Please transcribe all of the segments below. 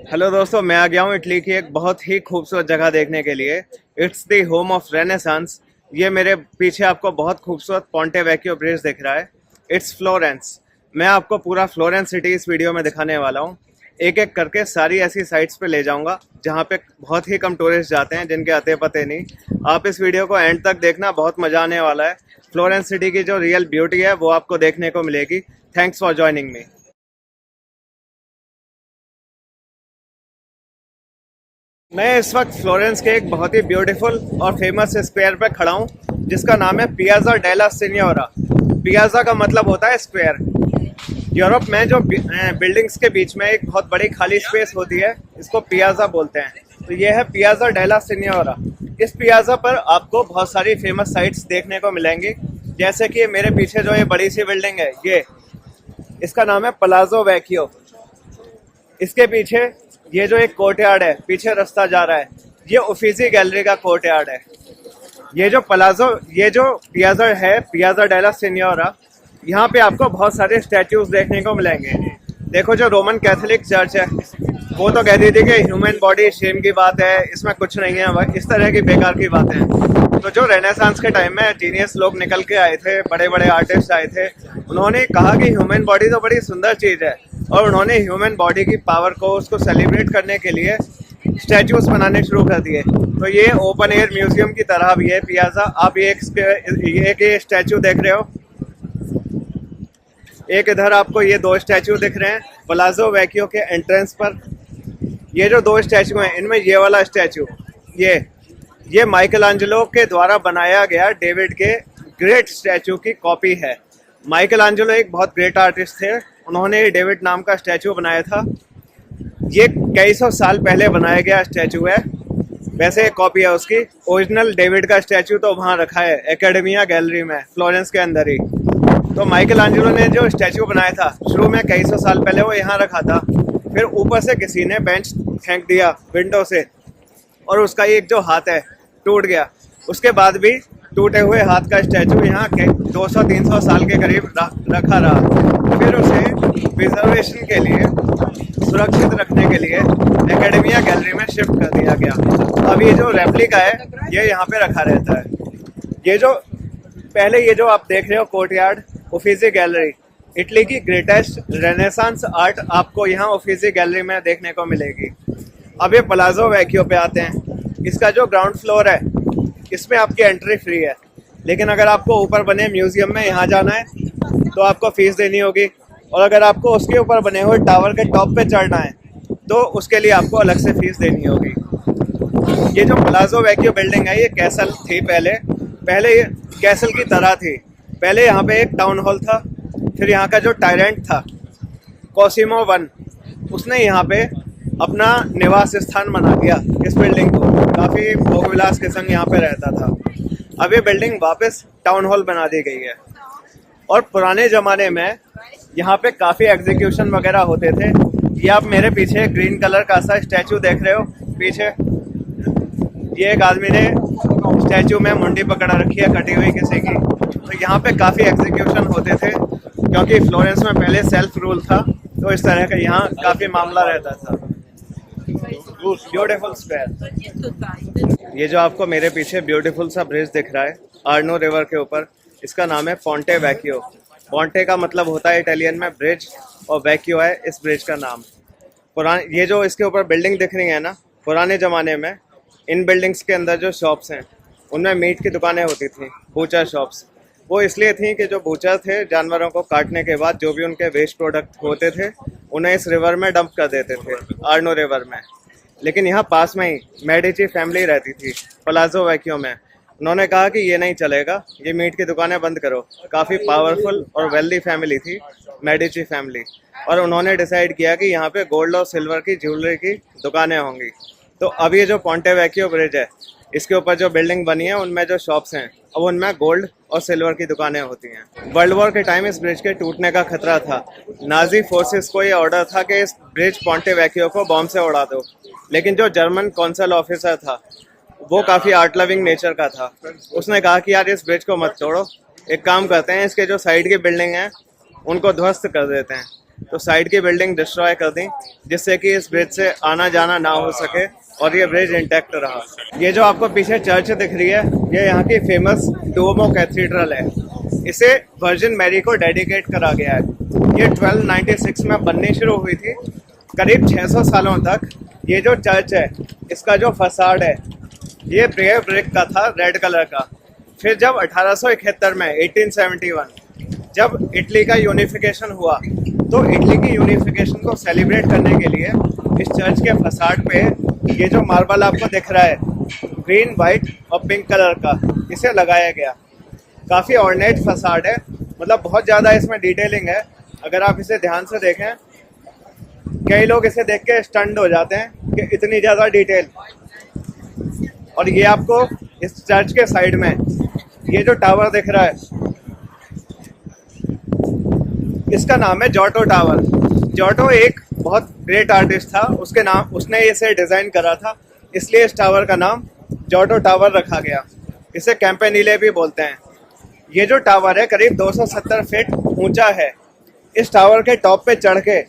Hello दोस्तों, मैं आ गया हूँ इटली की एक बहुत ही खूबसूरत जगह देखने के लिए। It's the home of renaissance. ये मेरे पीछे आपको बहुत खूबसूरत पोंटे वेक्यो ब्रिज दिख रहा है। It's Florence. मैं आपको पूरा फ्लोरेंस सिटी इस वीडियो में दिखाने वाला हूँ। एक एक करके सारी ऐसी साइट्स पे ले जाऊंगा जहाँ पे बहुत ही कम टूरिस्ट जाते हैं, जिनके अते पते नहीं। आप इस वीडियो को एंड तक देखना, बहुत मजा आने वाला है। फ्लोरेंस सिटी की जो रियल ब्यूटी है वो आपको देखने को मिलेगी। Thanks for joining me. मैं इस वक्त फ्लोरेंस के एक बहुत ही ब्यूटीफुल और फेमस स्क्वायर पे खड़ा हूँ, जिसका नाम है पियाजा डेला सिन्योरा। पियाजा का मतलब होता है स्क्वायर। यूरोप में जो बिल्डिंग्स के बीच में एक बहुत बड़ी खाली स्पेस होती है, इसको पियाजा बोलते हैं। तो ये है पियाजा डेला सिन्योरा। इस पियाजा पर आपको बहुत सारी फेमस साइट्स देखने को मिलेंगी, जैसे कि मेरे पीछे जो ये बड़ी सी बिल्डिंग है, ये इसका नाम है पलाजो वैक्यो। इसके पीछे ये जो एक कोर्टयार्ड है, पीछे रास्ता जा रहा है, ये उफीजी गैलरी का कोर्टयार्ड है। ये जो पियाजा है, पियाजा डेला सिन्योरा, यहाँ पे आपको बहुत सारे स्टैच्यूज देखने को मिलेंगे। देखो, जो रोमन कैथोलिक चर्च है वो तो कहती थी कि ह्यूमन बॉडी शेम की बात है, इसमें कुछ नहीं है, इस तरह की बेकार की बातें। तो जो रेनेसांस के टाइम में जीनियस लोग निकल के आए थे, बड़े बड़े आर्टिस्ट आए थे, उन्होंने कहा कि ह्यूमन बॉडी तो बड़ी सुंदर चीज है, और उन्होंने ह्यूमन बॉडी की पावर को, उसको सेलिब्रेट करने के लिए स्टैचूज बनाने शुरू कर दिए। तो ये ओपन एयर म्यूजियम की तरह भी है पियाजा। आप ये एक स्टैचू देख रहे हो, एक इधर आपको ये दो स्टैचू दिख रहे हैं पलाजो वैक्यो के एंट्रेंस पर। ये जो दो स्टैचू हैं, इनमें ये वाला स्टैचू, ये माइकल एंजेलो के द्वारा बनाया गया डेविड के ग्रेट स्टैचू की कॉपी है। माइकल एंजेलो एक बहुत ग्रेट आर्टिस्ट थे, उन्होंने डेविड नाम का स्टैचू बनाया था। ये कई सौ साल पहले बनाया गया स्टैचू है। वैसे एक कॉपी है उसकी। ओरिजिनल डेविड का स्टैचू तो वहाँ रखा है एकेडमिया गैलरी में, फ्लोरेंस के अंदर ही। तो माइकल एंजेलो ने जो स्टैचू बनाया था शुरू में, कई सौ साल पहले, वो यहाँ रखा था। फिर ऊपर से किसी ने बेंच फेंक दिया विंडो से, और उसका एक जो हाथ है टूट गया। उसके बाद भी टूटे हुए हाथ का स्टैचू यहाँ के 200-300 साल के करीब रखा रहा। फिर उसे प्रिजर्वेशन के लिए, सुरक्षित रखने के लिए एकेडमिया गैलरी में शिफ्ट कर दिया गया। अब ये जो रेप्लिका है, ये यहाँ पे रखा रहता है। ये जो आप देख रहे हो कोर्टयार्ड, उफीजी गैलरी, इटली की ग्रेटेस्ट रेनेसांस आर्ट आपको यहाँ उफीजी गैलरी में देखने को मिलेगी। अब ये पलाजो वैक्यो पे आते हैं। इसका जो ग्राउंड फ्लोर है, इसमें आपकी एंट्री फ्री है, लेकिन अगर आपको ऊपर बने म्यूजियम में यहाँ जाना है तो आपको फीस देनी होगी, और अगर आपको उसके ऊपर बने हुए टावर के टॉप पे चढ़ना है तो उसके लिए आपको अलग से फीस देनी होगी। ये जो पलाजो वैक्यो बिल्डिंग है, ये कैसल थी पहले ये कैसल की तरह थी। पहले यहाँ पे एक टाउन हॉल था। फिर यहाँ का जो टायरेंट था कोसिमो वन, उसने यहाँ पे अपना निवास स्थान बना दिया इस बिल्डिंग को। काफ़ी भोगविलास के संग यहाँ पे रहता था। अब ये बिल्डिंग वापस टाउन हॉल बना दी गई है। और पुराने ज़माने में यहाँ पे काफ़ी एग्जीक्यूशन वगैरह होते थे। ये आप मेरे पीछे ग्रीन कलर का सा स्टैचू देख रहे हो पीछे, ये एक आदमी ने स्टैचू में मुंडी पकड़ा रखी है, कटी हुई किसी की। तो यहाँ पे काफ़ी एग्जीक्यूशन होते थे, क्योंकि फ्लोरेंस में पहले सेल्फ रूल था, तो इस तरह का यहाँ काफ़ी मामला रहता था। Beautiful square. ये जो आपको मेरे पीछे ब्यूटीफुल सा ब्रिज दिख रहा है आर्नो रिवर के ऊपर, इसका नाम है पोंटे वैक्यो। पोंटे का मतलब होता है इटालियन में ब्रिज, और वैक्यो है इस ब्रिज का नाम। ये जो इसके ऊपर बिल्डिंग दिख रही है ना, पुराने ज़माने में इन बिल्डिंग्स के अंदर जो शॉप्स हैं, उनमें मीट की दुकानें होती थी, बूचर शॉप्स। वो इसलिए थी कि जो बूचर थे, जानवरों को काटने के बाद जो भी उनके वेस्ट प्रोडक्ट होते थे, उन्हें इस रिवर में डंप कर देते थे, आर्नो रिवर में। लेकिन यहाँ पास में ही मेडिची फैमिली रहती थी पलाजो वैक्यो में। उन्होंने कहा कि ये नहीं चलेगा, ये मीट की दुकानें बंद करो। काफ़ी पावरफुल और वेल्दी फैमिली थी मेडिची फैमिली, और उन्होंने डिसाइड किया कि यहाँ पे गोल्ड और सिल्वर की ज्वेलरी की दुकानें होंगी। तो अब ये जो पोंटे वैक्यो ब्रिज है, इसके ऊपर जो बिल्डिंग बनी है, उनमें जो शॉप्स हैं, अब उनमें गोल्ड और सिल्वर की दुकानें होती हैं। वर्ल्ड वॉर के टाइम इस ब्रिज के टूटने का खतरा था। नाजी फोर्सेस को ये ऑर्डर था कि इस ब्रिज पोंटे वैक्यो को बॉम्ब से उड़ा दो, लेकिन जो जर्मन कौंसल ऑफिसर था, वो काफ़ी आर्ट लविंग नेचर का था। उसने कहा कि यार, इस ब्रिज को मत तोड़ो, एक काम करते हैं, इसके जो साइड की बिल्डिंग है उनको ध्वस्त कर देते हैं। तो साइड की बिल्डिंग डिस्ट्रॉय कर दी, जिससे कि इस ब्रिज से आना जाना ना हो सके और ये ब्रिज इंटैक्ट रहा। ये जो आपको पीछे चर्च दिख रही है, ये यहाँ की फेमस डुओमो कैथीड्रल है। इसे वर्जिन मैरी को डेडिकेट करा गया है। ये 1296 में बननी शुरू हुई थी। करीब 600 सालों तक ये जो चर्च है, इसका जो फसाड है, ये प्रेयर ब्रिक का था, रेड कलर का। फिर जब 1871 में 1871 जब इटली का यूनिफिकेशन हुआ, तो इटली की यूनिफिकेशन को सेलिब्रेट करने के लिए इस चर्च के फसाड पे ये जो मार्बल आपको दिख रहा है, ग्रीन, वाइट और पिंक कलर का, इसे लगाया गया। काफ़ी ऑर्नेट फसाड है, मतलब बहुत ज़्यादा इसमें डिटेलिंग है। अगर आप इसे ध्यान से देखें, कई लोग इसे देख के स्टन्ड हो जाते हैं कि इतनी ज़्यादा डिटेल। और ये आपको इस चर्च के साइड में ये जो टावर दिख रहा है, इसका नाम है जॉटो टावर। जॉटो एक बहुत ग्रेट आर्टिस्ट था, उसने इसे डिज़ाइन करा था, इसलिए इस टावर का नाम जॉटो टावर रखा गया। इसे कैंपेनिले भी बोलते हैं। ये जो टावर है करीब 270 फीट ऊंचा है। इस टावर के टॉप पे चढ़ के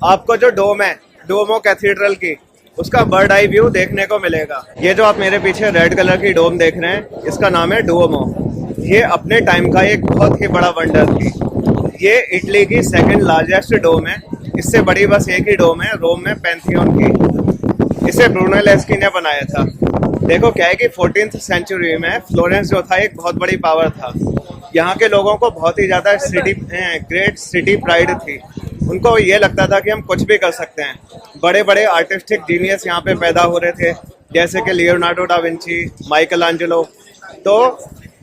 आपको जो डोम है डुओमो कैथीड्रल की, उसका बर्ड आई व्यू देखने को मिलेगा। ये जो आप मेरे पीछे रेड कलर की डोम देख रहे हैं, इसका नाम है डुओमो। ये अपने टाइम का एक बहुत ही बड़ा वंडर थी। ये इटली की सेकंड लार्जेस्ट डोम है। इससे बड़ी बस एक ही डोम है, रोम में पैंथियन की। इसे ब्रूनेलेस्की ने बनाया था। देखो क्या है कि 14th सेंचुरी में फ्लोरेंस जो था एक बहुत बड़ी पावर था। यहाँ के लोगों को बहुत ही ज़्यादा ग्रेट सिटी प्राइड थी। उनको ये लगता था कि हम कुछ भी कर सकते हैं। बड़े बड़े आर्टिस्टिक जीनियस यहाँ पे पैदा हो रहे थे, जैसे कि Leonardo da Vinci, Michael Angelo. तो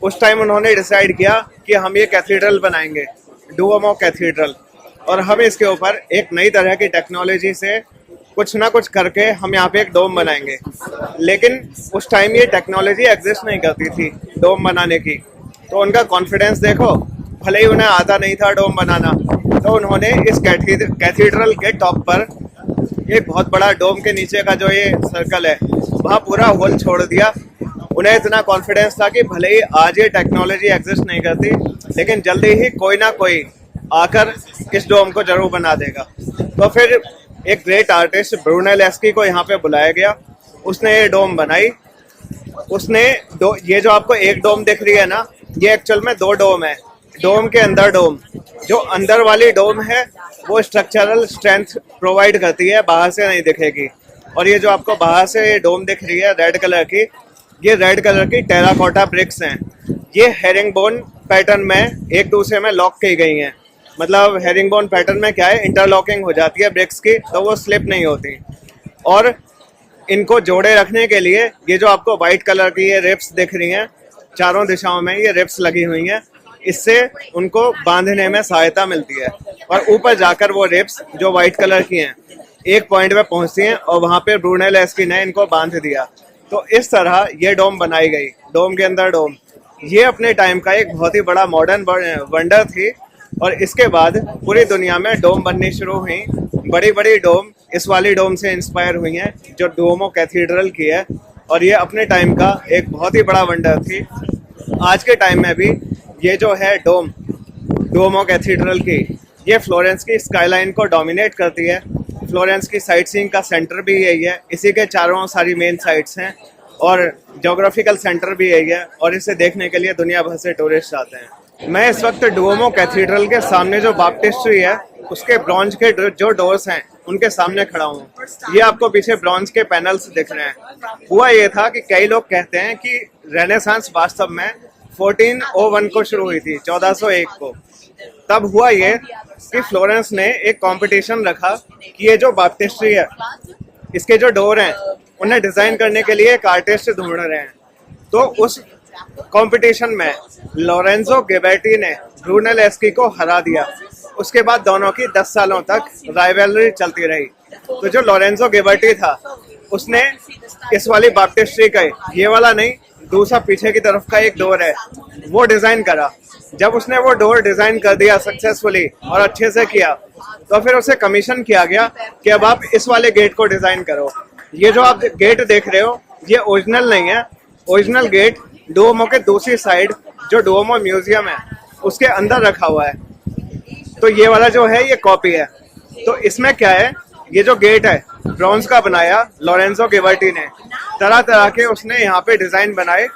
उस टाइम उन्होंने डिसाइड किया कि हम ये कैथीड्रल बनाएंगे, डुओमो कैथीड्रल, और हम इसके ऊपर एक नई तरह की टेक्नोलॉजी से कुछ ना कुछ करके हम यहाँ पे एक डोम बनाएंगे। लेकिन उस टाइम ये टेक्नोलॉजी एग्जिस्ट नहीं करती थी डोम बनाने की। तो उनका कॉन्फिडेंस देखो, भले ही उन्हें आता नहीं था डोम बनाना, तो उन्होंने इस कैथीड्रल के टॉप पर एक बहुत बड़ा डोम के नीचे का जो ये सर्कल है, वहाँ पूरा होल छोड़ दिया। उन्हें इतना कॉन्फिडेंस था कि भले ही आज ये टेक्नोलॉजी एग्जिस्ट नहीं करती, लेकिन जल्दी ही कोई ना कोई आकर इस डोम को जरूर बना देगा। तो फिर एक ग्रेट आर्टिस्ट ब्रूनेलेस्की को यहाँ पे बुलाया गया। उसने ये डोम बनाई। उसने ये जो आपको एक डोम दिख रही है ना, ये एक्चुअल में दो डोम है। डोम के अंदर डोम, जो अंदर वाली डोम है वो स्ट्रक्चरल स्ट्रेंथ प्रोवाइड करती है, बाहर से नहीं दिखेगी। और ये जो आपको बाहर से ये डोम दिख रही है रेड कलर की, ये रेड कलर की टेराकोटा ब्रिक्स हैं। ये हेरिंगबोन पैटर्न में एक दूसरे में लॉक की गई हैं। मतलब हेरिंगबोन पैटर्न में क्या है, इंटरलॉकिंग हो जाती है ब्रिक्स की, तो वो स्लिप नहीं होती। और इनको जोड़े रखने के लिए ये जो आपको वाइट कलर की ये रिप्स दिख रही हैं, चारों दिशाओं में ये रिप्स लगी हुई हैं। इससे उनको बांधने में सहायता मिलती है। और ऊपर जाकर वो रिप्स जो वाइट कलर की हैं, एक पॉइंट पे पहुंचती हैं और वहाँ पे ब्रूनेलेस्की ने इनको बांध दिया। तो इस तरह ये डोम बनाई गई, डोम के अंदर डोम। ये अपने टाइम का एक बहुत ही बड़ा मॉडर्न वंडर थी। और इसके बाद पूरी दुनिया में डोम बननी शुरू हुई। बड़ी बड़ी डोम इस वाली डोम से इंस्पायर हुई हैं, जो डुओमो कैथीड्रल की है। और ये अपने टाइम का एक बहुत ही बड़ा वंडर थी। आज के टाइम में भी ये जो है डोम डुओमो कैथीड्रल की, ये फ्लोरेंस की स्काईलाइन को डोमिनेट करती है। फ्लोरेंस की साइट सीइंग का सेंटर भी यही है। इसी के चारों सारी मेन साइट्स हैं और जोग्राफिकल सेंटर भी यही है। और इसे देखने के लिए दुनिया भर से टूरिस्ट आते हैं। मैं इस वक्त डुओमो कैथीड्रल के सामने जो बाप्टिस्ट्री है, उसके ब्रॉन्ज के जो डोर्स हैं, उनके सामने खड़ा हूँ। ये आपको पीछे ब्रॉन्ज के पैनल्स दिख रहे हैं। हुआ ये था कि कई लोग कहते हैं कि रेनेसांस वास्तव में 1401 को शुरू हुई थी, 1401 को। तब हुआ ये कि फ्लोरेंस ने एक कंपटीशन रखा कि ये जो बाप्टिस्ट्री है, इसके जो डोर हैं, उन्हें डिजाइन करने के लिए एक आर्टिस्ट ढूंढ रहे हैं। तो उस कंपटीशन में लोरेंजो गिबर्टी ने ब्रूनेलेस्की को हरा दिया। उसके बाद दोनों की 10 सालों तक राइवलरी चलती रही। तो जो लोरेंजो गिबर्टी था, उसने इस वाली बाप्टिस्ट्री का, ये वाला नहीं, दूसरा पीछे की तरफ का एक डोर है, वो डिजाइन करा। जब उसने वो डोर डिजाइन कर दिया सक्सेसफुली और अच्छे से किया, तो फिर उसे कमीशन किया गया कि अब आप इस वाले गेट को डिजाइन करो। ये जो आप गेट देख रहे हो, ये ओरिजिनल नहीं है। ओरिजिनल गेट डुओमो के दूसरी साइड जो डुओमो म्यूजियम है, उसके अंदर रखा हुआ है। तो ये वाला जो है, ये कॉपी है। तो इसमें क्या है, ये जो गेट है ब्रॉन्ज का बनाया लोरेंजो गिवर्टी ने, तरह तरह के उसने यहाँ पे डिजाइन बनाए।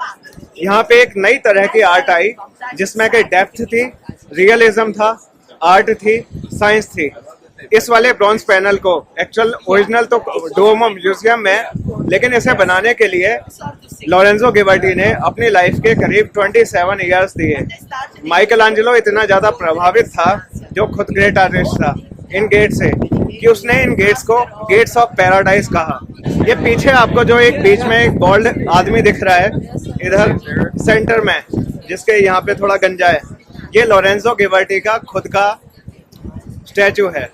यहाँ पे एक नई तरह की आर्ट आई जिसमें कि डेप्थ थी, रियलिज्म था, आर्ट थी, साइंस थी। इस वाले ब्रॉन्ज पैनल को एक्चुअल ओरिजिनल तो डोमो म्यूजियम में, लेकिन इसे बनाने के लिए लोरेंजो गिवर्टी ने अपनी लाइफ के करीब 27 इयर्स दिए। माइकल एंजेलो इतना ज्यादा प्रभावित था, जो खुद ग्रेट आर्टिस्ट था, इन गेट से, कि उसने इन गेट्स को गेट्स ऑफ पैराडाइज कहा। ये पीछे आपको जो एक बीच में एक गोल्ड आदमी दिख रहा है इधर सेंटर में, जिसके यहाँ पे थोड़ा गंजा है, ये लोरेंजो गिवर्टी का खुद का स्टैचू है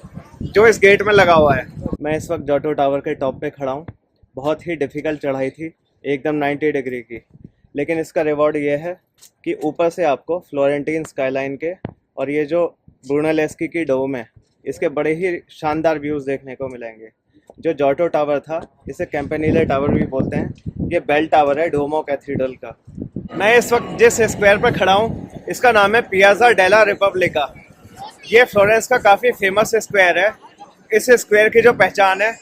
जो इस गेट में लगा हुआ है। मैं इस वक्त जॉटो टावर के टॉप पे खड़ा हूँ। बहुत ही डिफ़िकल्ट चढ़ाई थी, एकदम 90 डिग्री की, लेकिन इसका रिवॉर्ड ये है कि ऊपर से आपको फ्लोरेंटीन स्काईलाइन के और ये जो ब्रूनेलेस्की की डोम है, इसके बड़े ही शानदार व्यूज़ देखने को मिलेंगे। जो जॉटो टावर था, इसे कैंपेनिले टावर भी बोलते हैं। ये बेल टावर है डोमो कैथीड्रल का। मैं इस वक्त जिस स्क्वायर पर खड़ा हूँ, इसका नाम है पियाज़ा डेला रिपब्लिका। ये फ्लोरेंस का काफ़ी फेमस स्क्वायर है। इस स्क्वायर की जो पहचान है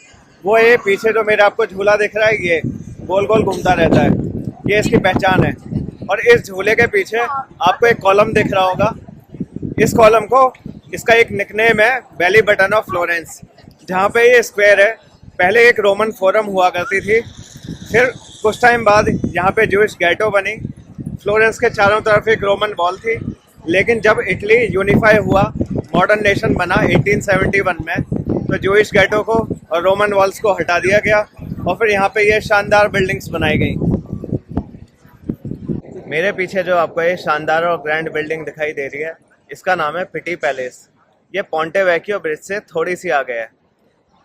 वो ये पीछे जो मेरा आपको झूला दिख रहा है, ये गोल गोल घूमता रहता है, ये इसकी पहचान है। और इस झूले के पीछे आपको एक कॉलम दिख रहा होगा। इस कॉलम को, इसका एक निकनेम है बेली बटन ऑफ फ्लोरेंस। जहाँ पे ये स्क्वायर है, पहले एक रोमन फोरम हुआ करती थी, फिर कुछ टाइम बाद यहाँ पे जूइश गेटो बनी। फ्लोरेंस के चारों तरफ एक रोमन वॉल थी, लेकिन जब इटली यूनिफाई हुआ, मॉडर्न नेशन बना 1871 में, तो जूइश गेटो को और रोमन वॉल्स को हटा दिया गया और फिर यहाँ पे ये शानदार बिल्डिंग्स बनाई गई। मेरे पीछे जो आपको ये शानदार और ग्रैंड बिल्डिंग दिखाई दे रही है, इसका नाम है पिटी पैलेस। ये पोंटे वेक्यो ब्रिज से थोड़ी सी आगे है।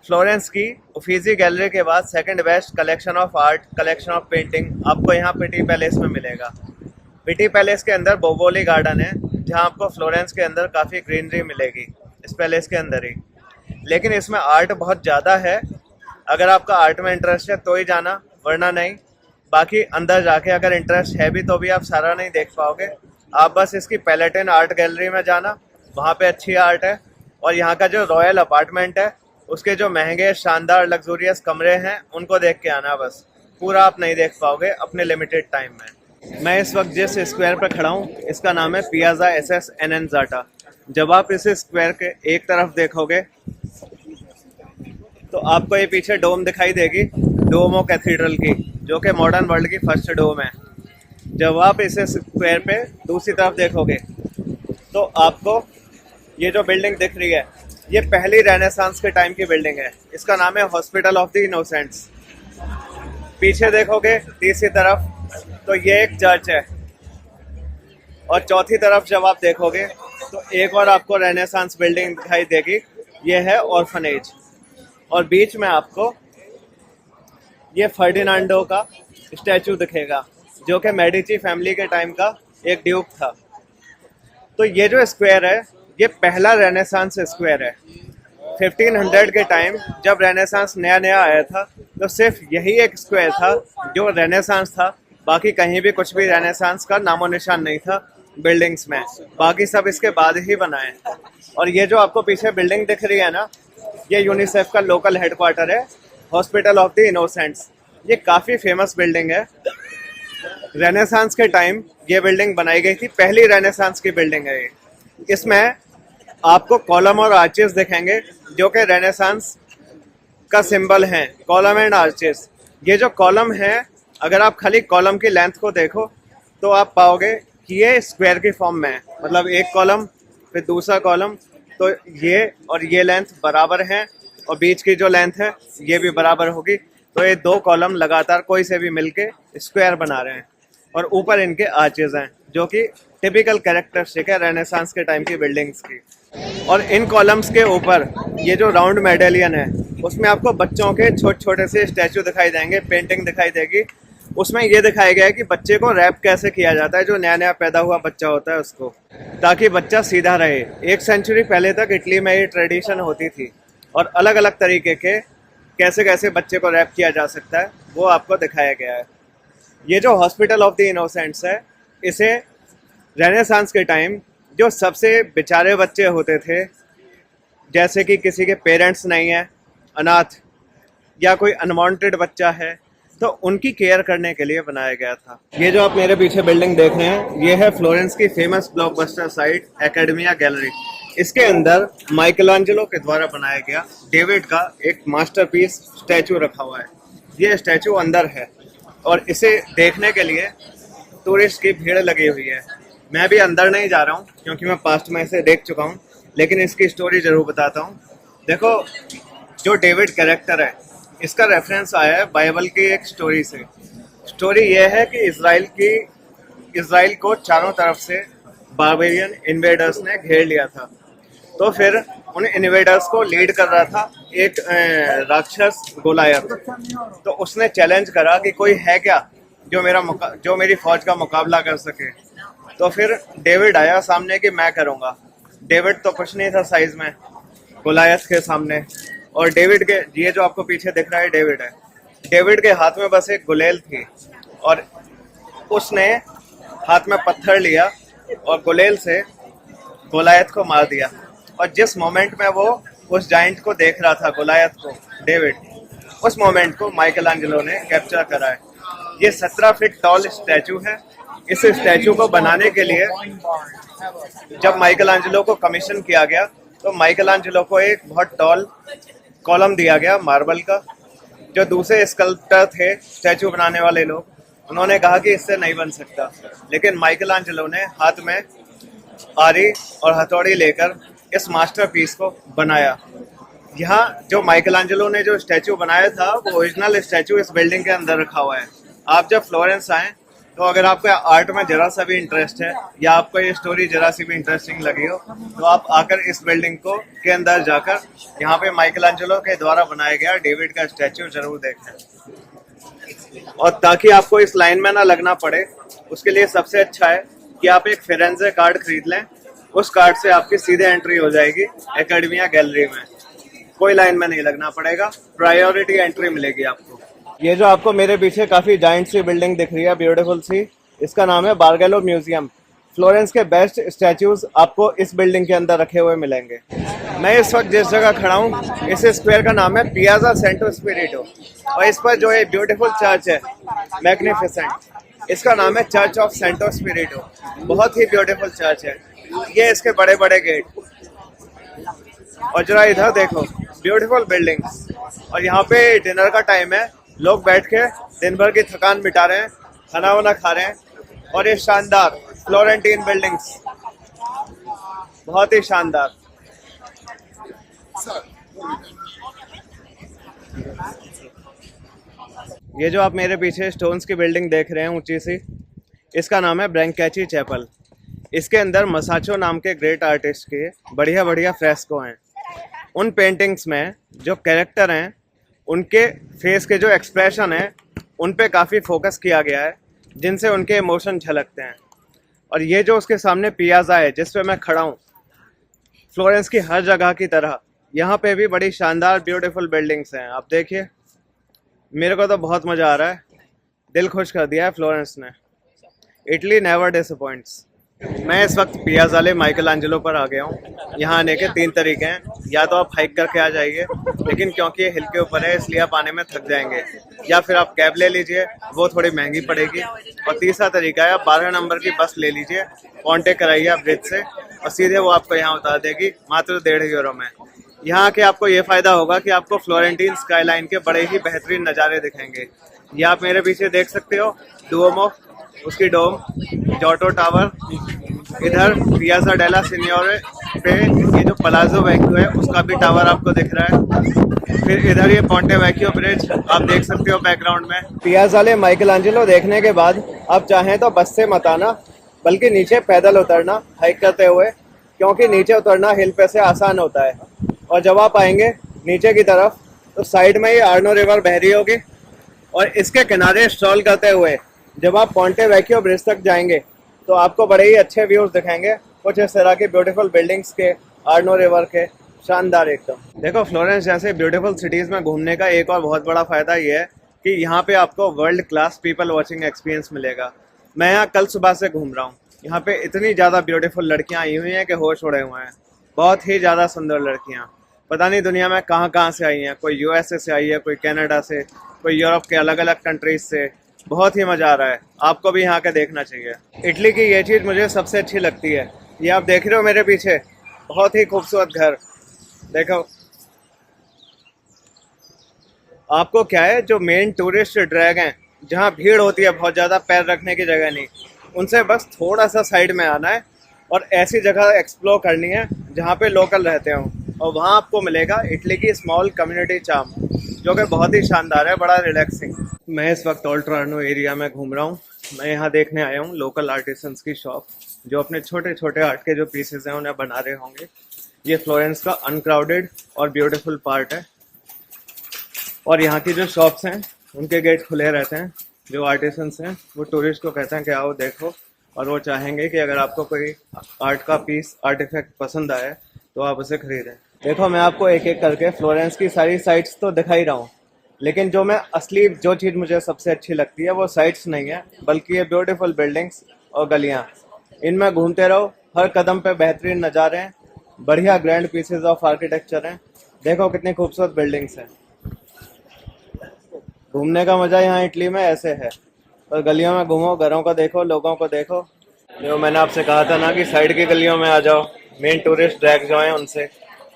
फ्लोरेंस की उफीजी गैलरी के बाद second best collection of art, collection of painting आपको यहाँ पिटी पैलेस में मिलेगा। पिटी पैलेस के अंदर बोवोली गार्डन है, जहाँ आपको फ्लोरेंस के अंदर काफ़ी ग्रीनरी मिलेगी इस पैलेस के अंदर ही। लेकिन इसमें आर्ट बहुत ज़्यादा है। अगर आपका आर्ट में इंटरेस्ट है तो ही जाना, वरना नहीं। बाकी अंदर जाके अगर इंटरेस्ट है भी तो भी आप सारा नहीं देख पाओगे। आप बस इसकी पैलेटिन आर्ट गैलरी में जाना, वहाँ पे अच्छी आर्ट है। और यहाँ का जो रॉयल अपार्टमेंट है, उसके जो महंगे शानदार लग्जूरियस कमरे हैं, उनको देख के आना। बस पूरा आप नहीं देख पाओगे अपने लिमिटेड टाइम में। मैं इस वक्त जिस स्क्वायर पर खड़ा हूँ, इसका नाम है पियाज़ा SS एननज़ाटा। जब आप इस स्क्वायर के एक तरफ देखोगे तो आपको ये पीछे डोम दिखाई देगी, डोमो कैथीड्रल की, जो कि मॉडर्न वर्ल्ड की फर्स्ट डोम है। जब आप इस स्क्वायर पे दूसरी तरफ देखोगे तो आपको ये जो बिल्डिंग दिख रही है, ये पहली रेनेसांस के टाइम की बिल्डिंग है। इसका नाम है हॉस्पिटल ऑफ द इनोसेंट्स। पीछे देखोगे तीसरी तरफ तो ये एक चर्च है, और चौथी तरफ जब आप देखोगे तो एक और आपको रेनेसांस बिल्डिंग दिखाई देगी, ये है ऑर्फनेज। और बीच में आपको ये फर्डिनांडो का स्टैचू दिखेगा, जो कि मेडिची फैमिली के टाइम का एक ड्यूक था। तो ये जो स्क्वायर है, ये पहला रेनेसांस स्क्वायर है। 1500 के टाइम जब रेनेसांस नया नया आया था, तो सिर्फ यही एक स्क्वायर था जो रेनेसांस था। बाकी कहीं भी कुछ भी रेनेसांस का नामो निशान नहीं था बिल्डिंग्स में। बाकी सब इसके बाद ही बनाए। और ये जो आपको पीछे बिल्डिंग दिख रही है ना, ये यूनिसेफ का लोकल हेडक्वार्टर है, हॉस्पिटल ऑफ द इनोसेंट्स। ये काफ़ी फेमस बिल्डिंग है। रेनेसांस के टाइम ये बिल्डिंग बनाई गई थी, पहली रेनेसांस की बिल्डिंग है ये। इसमें आपको कॉलम और आर्चेस दिखेंगे, जो कि रेनेसांस का सिंबल हैं, कॉलम एंड आर्चेस। ये जो कॉलम है, अगर आप खाली कॉलम की लेंथ को देखो तो आप पाओगे कि ये स्क्वायर की फॉर्म में है। मतलब एक कॉलम फिर दूसरा कॉलम, तो ये और ये लेंथ बराबर हैं, और बीच की जो लेंथ है ये भी बराबर होगी। तो ये दो कॉलम लगातार कोई से भी मिलके स्क्वायर बना रहे हैं। और ऊपर इनके आर्चेस हैं, जो कि टिपिकल कैरेक्टरिस्टिक है रेनेसांस के टाइम की बिल्डिंग्स की। और इन कॉलम्स के ऊपर ये जो राउंड मेडेलियन है, उसमें आपको बच्चों के छोटे छोटे से स्टैचू दिखाई देंगे, पेंटिंग दिखाई देगी। उसमें ये दिखाया गया है कि बच्चे को रैप कैसे किया जाता है, जो नया नया पैदा हुआ बच्चा होता है उसको, ताकि बच्चा सीधा रहे। 1 सेंचुरी पहले तक इटली में ये ट्रेडिशन होती थी, और अलग अलग तरीके के कैसे कैसे बच्चे को रैप किया जा सकता है वो आपको दिखाया गया है। ये जो हॉस्पिटल ऑफ द इनोसेंट्स है, इसे रेनेसांस के टाइम जो सबसे बेचारे बच्चे होते थे, जैसे कि किसी के पेरेंट्स नहीं है, अनाथ, या कोई अनवांटेड बच्चा है, तो उनकी केयर करने के लिए बनाया गया था। ये जो आप मेरे पीछे बिल्डिंग देख रहे हैं, ये है फ्लोरेंस की famous blockbuster site academia gallery. इसके अंदर माइकलैंजेलो के द्वारा बनाया गया डेविड का एक मास्टरपीस स्टैचू रखा हुआ है। ये स्टैचू अंदर है और इसे देखने के लिए टूरिस्ट की भीड़ लगी हुई है। मैं भी अंदर नहीं जा रहा हूँ क्योंकि मैं पास्ट में इसे देख चुका हूँ, लेकिन इसकी स्टोरी जरूर बताता हूँ। देखो, जो डेविड कैरेक्टर है, इसका रेफरेंस आया है बाइबल की एक स्टोरी से। स्टोरी ये है कि इज़राइल को चारों तरफ से बारबेरियन इन्वेडर्स ने घेर लिया था। तो फिर उन इन्वेडर्स को लीड कर रहा था एक राक्षस गोलायत। तो उसने चैलेंज करा कि कोई है क्या जो मेरी फौज का मुकाबला कर सके। तो फिर डेविड आया सामने कि मैं करूँगा। डेविड तो कुछ नहीं था साइज में गोलायत के सामने। और डेविड के, ये जो आपको पीछे दिख रहा है डेविड है, डेविड के हाथ में बस एक गुलेल थी और उसने हाथ में पत्थर लिया और गुलेल से गोलायत को मार दिया। और जिस मोमेंट में वो उस जाइंट को देख रहा था, गोलायत को, डेविड, उस मोमेंट को माइकलैंजेलो ने कैप्चर करा है। ये 17 फीट टॉल स्टैचू है। इस स्टैचू को बनाने के लिए जब माइकलैंजेलो को कमीशन किया गया तो माइकलैंजेलो को एक बहुत टॉल कॉलम दिया गया मार्बल का। जो दूसरे स्कल्प्टर थे, स्टैचू बनाने वाले लोग, उन्होंने कहा कि इससे नहीं बन सकता, लेकिन माइकलैंजेलो ने हाथ में आरी और हथौड़ी लेकर इस मास्टरपीस को बनाया। यहाँ जो माइकलैंजेलो ने जो स्टैचू बनाया था, वो ओरिजिनल स्टैचू इस बिल्डिंग के अंदर रखा हुआ है। आप जब फ्लोरेंस आएँ तो अगर आपको आर्ट में जरा सा भी इंटरेस्ट है या आपको ये स्टोरी जरा सी भी इंटरेस्टिंग लगी हो, तो आप आकर इस बिल्डिंग को के अंदर जाकर यहाँ पे माइकलैंजेलो के द्वारा बनाया गया डेविड का स्टैचू जरूर देखें। और ताकि आपको इस लाइन में ना लगना पड़े, उसके लिए सबसे अच्छा है कि आप एक फिरेंजे कार्ड खरीद लें। उस कार्ड से आपकी सीधे एंट्री हो जाएगी एकेडमिया गैलरी में। कोई लाइन में नहीं लगना पड़ेगा, प्रायोरिटी एंट्री मिलेगी आपको। ये जो आपको मेरे पीछे काफ़ी जाइंट सी बिल्डिंग दिख रही है, ब्यूटीफुल सी, इसका नाम है बारगेलो म्यूजियम। फ्लोरेंस के बेस्ट स्टैचूज आपको इस बिल्डिंग के अंदर रखे हुए मिलेंगे। मैं इस वक्त जिस जगह खड़ा हूँ, इस स्क्वायर का नाम है पियाजा सेंटो स्पिरिटो, और इस पर जो एक ब्यूटीफुल चर्च है, मैग्निफिसेंट, इसका नाम है चर्च ऑफ सेंटो स्पिरिटो। बहुत ही ब्यूटीफुल चर्च है। ये इसके बड़े बड़े गेट, और जरा इधर देखो, ब्यूटीफुल बिल्डिंग्स। और यहाँ पे डिनर का टाइम है, लोग बैठ के दिन भर की थकान मिटा रहे हैं, खाना वाना खा रहे हैं। और ये शानदार फ्लोरेंटीन बिल्डिंग्स, बहुत ही शानदार। ये जो आप मेरे पीछे स्टोन्स की बिल्डिंग देख रहे हैं ऊंची सी, इसका नाम है ब्रैंकैची चैपल। इसके अंदर मसाचो नाम के ग्रेट आर्टिस्ट के बढ़िया बढ़िया फ्रेस्को हैं। उन पेंटिंग्स में जो कैरेक्टर हैं, उनके फेस के जो एक्सप्रेशन हैं, उन पे काफ़ी फोकस किया गया है, जिनसे उनके इमोशन झलकते हैं। और ये जो उसके सामने पियाजा है जिस पे मैं खड़ा हूँ, फ्लोरेंस की हर जगह की तरह यहाँ पे भी बड़ी शानदार ब्यूटीफुल बिल्डिंग्स हैं। आप देखिए, मेरे को तो बहुत मज़ा आ रहा है, दिल खुश कर दिया है फ्लोरेंस ने। Italy never disappoints. मैं इस वक्त पियाज़ाले माइकलैंजेलो पर आ गया हूँ। यहाँ आने के 3 तरीके हैं, या तो आप हाइक करके आ जाइए, लेकिन क्योंकि ये हिल के ऊपर है इसलिए आप आने में थक जाएंगे, या फिर आप कैब ले लीजिए, वो थोड़ी महंगी पड़ेगी। और तीसरा तरीका है, आप 12 नंबर की बस ले लीजिए, पॉन्टे कराइए ब्रिज से, और सीधे वो आपको यहाँ उतार देगी मात्र 1.5 यूरो में। यहाँ आके आपको ये फ़ायदा होगा कि आपको फ्लोरेंटीन स्काईलाइन के बड़े ही बेहतरीन नज़ारे दिखेंगे। ये आप मेरे पीछे देख सकते हो डुओमो, उसकी डोम, जॉटो टावर, इधर पियाज़ा डेला सिनियोरे पे ये जो पलाजो वैक्यू है उसका भी टावर आपको दिख रहा है। फिर इधर ये पॉन्टे वैक्यू ब्रिज आप देख सकते हो बैकग्राउंड में। पियाज़ाले माइकलैंजेलो देखने के बाद आप चाहें तो बस से मत आना, बल्कि नीचे पैदल उतरना हाइक करते हुए, क्योंकि नीचे उतरना हिल पे से आसान होता है। और जब आप आएंगे नीचे की तरफ तो साइड में ही आर्नो रिवर बह रही होगी, और इसके किनारे स्ट्रॉल करते हुए जब आप पॉन्टे वैक्यू ब्रिज तक जाएंगे तो आपको बड़े ही अच्छे व्यूज दिखेंगे, कुछ इस तरह की ब्यूटीफुल बिल्डिंग्स के, आर्नो रिवर के, शानदार एकदम। देखो, फ्लोरेंस जैसे ब्यूटीफुल सिटीज़ में घूमने का एक और बहुत बड़ा फ़ायदा ये है कि यहाँ पे आपको world class people watching experience मिलेगा। मैं यहाँ कल सुबह से घूम रहा हूँ, यहाँ पे इतनी ज़्यादा ब्यूटीफुल लड़कियाँ आई हुई हैं कि होश उड़े हुए हैं। बहुत ही ज़्यादा सुंदर लड़कियाँ। पता नहीं दुनिया में कहाँ कहाँ से आई हैं, कोई यूएसए से आई है, कोई कनाडा से, कोई यूरोप के अलग अलग कंट्रीज से। बहुत ही मज़ा आ रहा है, आपको भी यहाँ के देखना चाहिए। इटली की ये चीज़ मुझे सबसे अच्छी लगती है, ये आप देख रहे हो मेरे पीछे, बहुत ही खूबसूरत घर। देखो आपको क्या है, जो मेन टूरिस्ट ड्रैग हैं, जहाँ भीड़ होती है बहुत ज़्यादा, पैर रखने की जगह नहीं, उनसे बस थोड़ा सा साइड में आना है और ऐसी जगह एक्सप्लोर करनी है जहाँ पे लोकल रहते हों, और वहाँ आपको मिलेगा इटली की स्मॉल कम्युनिटी चार्म, जो कि बहुत ही शानदार है, बड़ा रिलैक्सिंग। मैं इस वक्त ओल्ट्रानो एरिया में घूम रहा हूँ। मैं यहाँ देखने आया हूँ लोकल आर्टिसंस की शॉप, जो अपने छोटे छोटे आर्ट के जो पीसेस हैं उन्हें बना रहे होंगे। ये फ्लोरेंस का अनक्राउडेड और ब्यूटीफुल पार्ट है, और यहाँ की जो शॉप्स हैं उनके गेट खुले रहते हैं। जो आर्टिसंस हैं वो टूरिस्ट को कहते हैं कि आओ देखो, और वो चाहेंगे कि अगर आपको कोई आर्ट का पीस, आर्टिफैक्ट पसंद आए तो आप उसे खरीदें। देखो मैं आपको एक एक करके फ्लोरेंस की सारी साइट्स तो दिखा ही रहा हूँ, लेकिन जो चीज़ मुझे सबसे अच्छी लगती है वो साइट्स नहीं है, बल्कि ये ब्यूटीफुल बिल्डिंग्स और गलियाँ। इनमें घूमते रहो, हर कदम पे बेहतरीन नज़ारे हैं, बढ़िया ग्रैंड पीसेज ऑफ आर्किटेक्चर हैं। देखो कितनी खूबसूरत बिल्डिंग्स हैं। घूमने का मज़ा यहाँ इटली में ऐसे है, और गलियों में घूमो, घरों को देखो, लोगों को देखो। जो मैंने आपसे कहा था ना कि साइड की गलियों में आ जाओ, मेन टूरिस्ट ड्रैग जो हैं उनसे,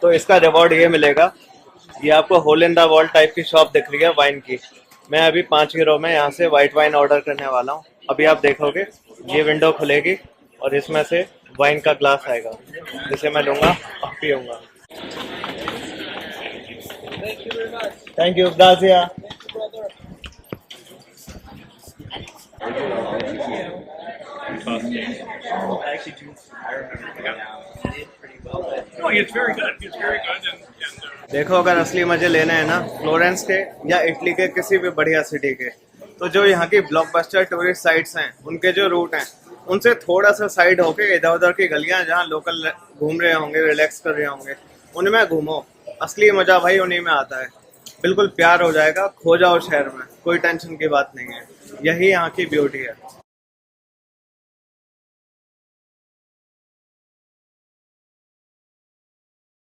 तो इसका रिवॉर्ड ये मिलेगा। ये आपको hole in the wall type की शॉप दिख रही है वाइन की। मैं अभी 5 यूरो में यहाँ से वाइट वाइन ऑर्डर करने वाला हूँ। अभी आप देखोगे ये विंडो खुलेगी और इसमें से वाइन का ग्लास आएगा, जिसे मैं लूँगा और पीऊँगा। Thank you, Grazia. देखो अगर असली मजे लेने हैं ना फ्लोरेंस के या इटली के किसी भी बढ़िया सिटी के, तो जो यहाँ की ब्लॉकबस्टर टूरिस्ट साइट्स हैं, उनके जो रूट हैं, उनसे थोड़ा सा साइड होके इधर उधर की गलियाँ जहाँ लोकल घूम रहे होंगे, रिलैक्स कर रहे होंगे, उनमें घूमो। असली मजा भाई उन्हीं में आता है। बिल्कुल प्यार हो जाएगा, खो जाओ शहर में, कोई टेंशन की बात नहीं है। यही यहाँ की ब्यूटी है।